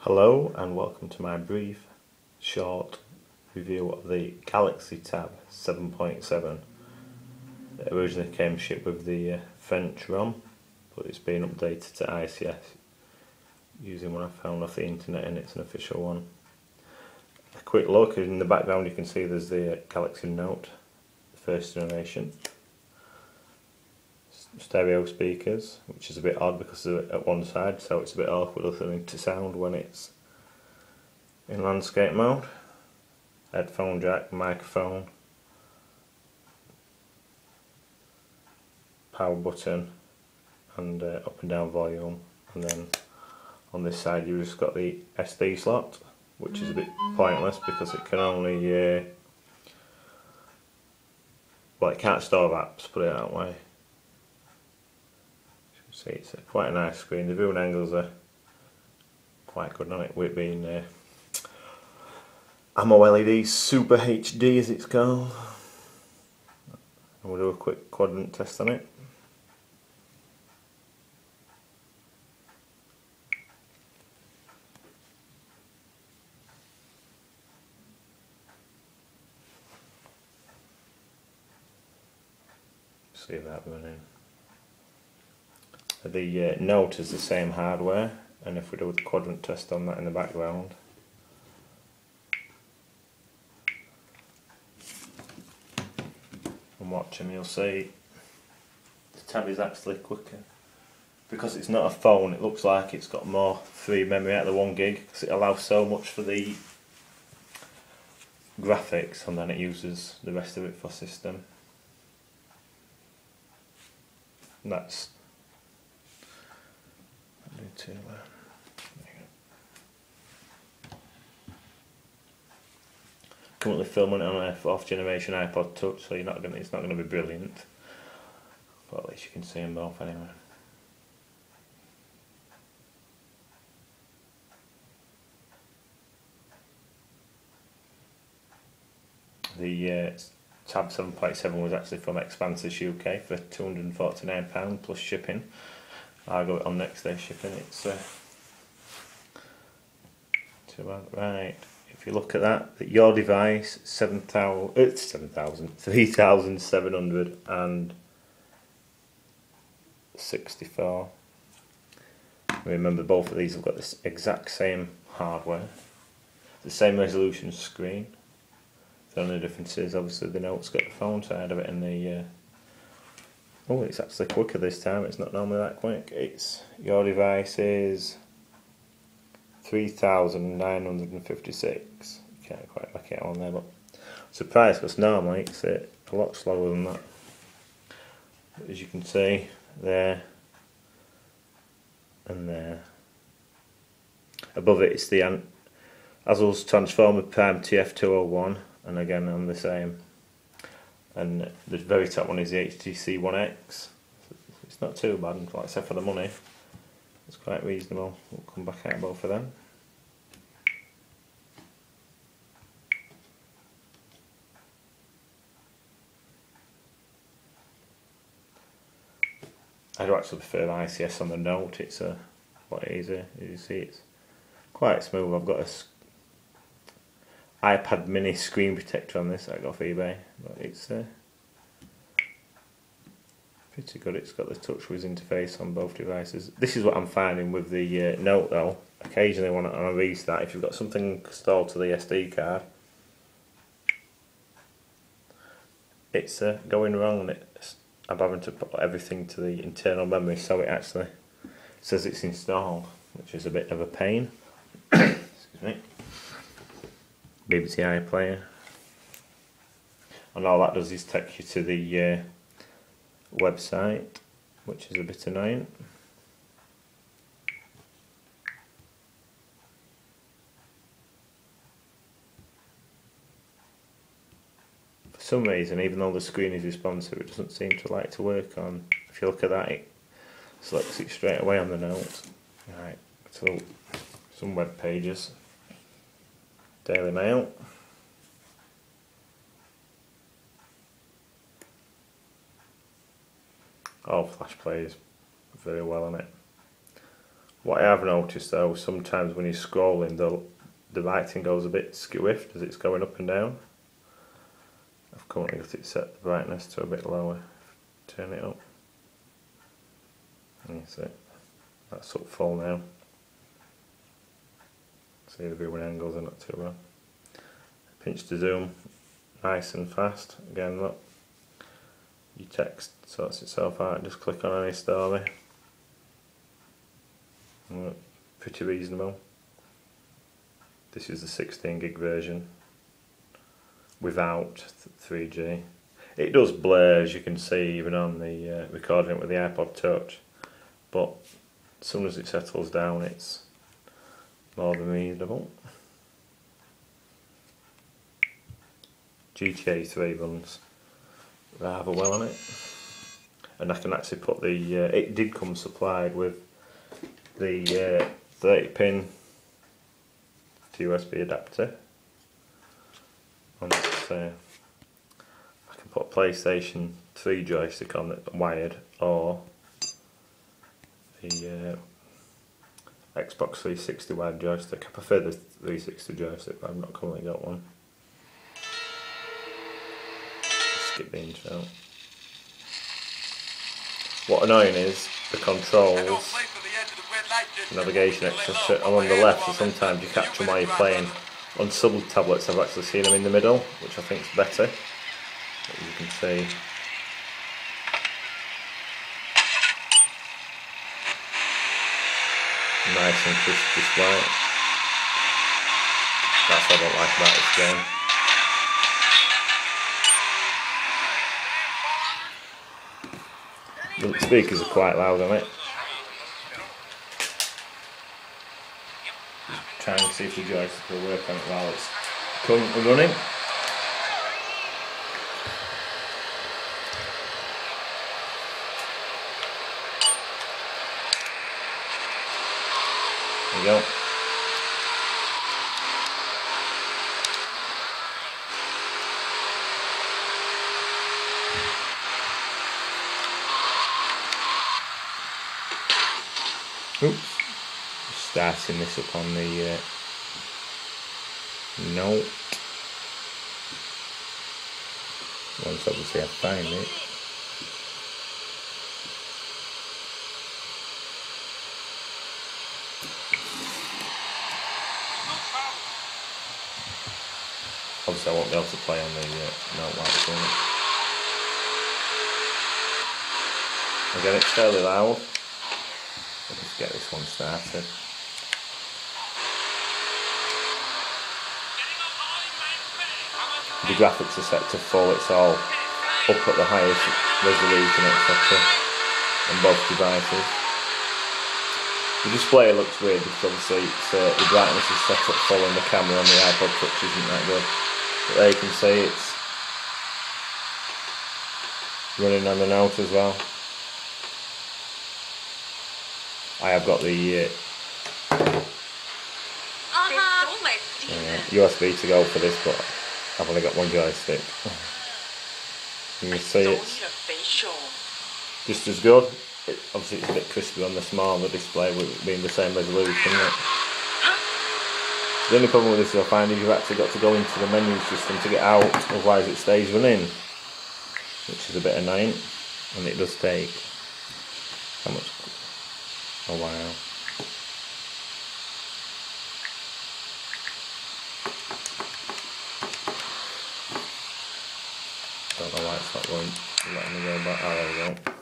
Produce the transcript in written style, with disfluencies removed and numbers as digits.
Hello and welcome to my brief, short review of the Galaxy Tab 7.7. It originally came shipped with the French ROM, but it's been updated to ICS using one I found off the internet, and it's an official one. A quick look, in the background you can see there's the Galaxy Note, the first generation. Stereo speakers, which is a bit odd because they're at one side, so it's a bit awkward listening to sound when it's in landscape mode. Headphone jack, microphone, power button, and up and down volume. And then on this side you've just got the SD slot, which is a bit pointless because it can only well, it can't store apps, put it that way. See, it's quite a nice screen. The viewing angles are quite good on it, with it being AMOLed Super HD as it's called. And we'll do a quick quadrant test on it. See that running. The Note is the same hardware, and if we do a quadrant test on that in the background, and watching, you'll see the tab is actually quicker. Because it's not a phone, it looks like it's got more free memory out of the 1 gig, because it allows so much for the graphics, and then it uses the rest of it for system. And that's currently filming it on a 4th generation iPod Touch, so it's not going to be brilliant, but at least you can see them both anyway. The Tab 7.7 was actually from Expanses UK for £249 plus shipping. I'll go on next day shipping. It's too bad. Right, if you look at that, your device, 3,764. Remember, both of these have got this exact same hardware, the same resolution screen. The only difference is obviously the Note's got the phone side of it, and the oh, it's actually quicker this time. It's not normally that quick. Your device is 3,956. You can't quite make it on there, but surprised because normally it's a lot slower than that. But as you can see, there and there. Above it it's the Hassel's Transformer Prime TF201, and again on the same. And the very top one is the HTC One X. It's not too bad, except for the money. It's quite reasonable. We'll come back at both of them. I do actually prefer ICS on the Note. It's a lot easier. As you see, it's quite smooth. I've got a iPad mini screen protector on this I got off eBay, but it's pretty good. It's got the TouchWiz interface on both devices. This is what I'm finding with the Note though. Occasionally on a restart, if you've got something installed to the SD card, it's going wrong, and I'm having to put everything to the internal memory so it actually says it's installed, which is a bit of a pain. Excuse me. BBC iPlayer, and all that does is take you to the website, which is a bit annoying. For some reason, even though the screen is responsive, it doesn't seem to like to work on. If you look at that, it selects it straight away on the Note. Right, so some web pages. Daily Mail. All Flash plays very well on it. What I have noticed though, sometimes when you're scrolling, the writing goes a bit skewiffed as it's going up and down. I've currently got it set the brightness to a bit lower. Turn it up. And you see, that's up full now. See the viewing angles are not too bad. Pinch to zoom, nice and fast. Again, look. Your text sorts itself out. Just click on any story. Look, pretty reasonable. This is the 16 gig version without 3G. It does blur, as you can see, even on the recording it with the iPod Touch, but as soon as it settles down, it's more than reasonable. GTA 3 runs rather well on it, and I can actually put the. It did come supplied with the 30-pin to USB adapter. On this, I can put a PlayStation 3 joystick on it wired, or the Xbox 360 wired joystick. I prefer the 360 joystick, but I've not currently got one. Skip the intro. What annoying is the controls, navigation, etc. are on the left, so sometimes you catch them while you're playing. On some tablets I've actually seen them in the middle, which I think is better. As you can see. Nice and crisp display. That's what I don't like about this game. The speakers are quite loud on it. Trying to see if the joystick will work on it while it's currently running. There you go. Oops. Starting this up on the note. Once obviously I find it. Obviously I won't be able to play on the note like this one. Again, it's fairly loud. Let's get this one started. The graphics are set to full, it's all up at the highest resolution, etc. on both devices. The display looks weird because obviously the brightness is set up full and the camera on the iPod Touch isn't that good. But there you can see it's running on the Note as well. I have got the USB to go for this, but I've only got one joystick. You can see it's just as good. Obviously it's a bit crispy on the smaller display with it being the same resolution. The only problem with this I find is you've actually got to go into the menu system to get out, otherwise it stays running, which is a bit annoying, and it does take how much? A while. Don't know why it's not going, letting me go back. Oh, there we go.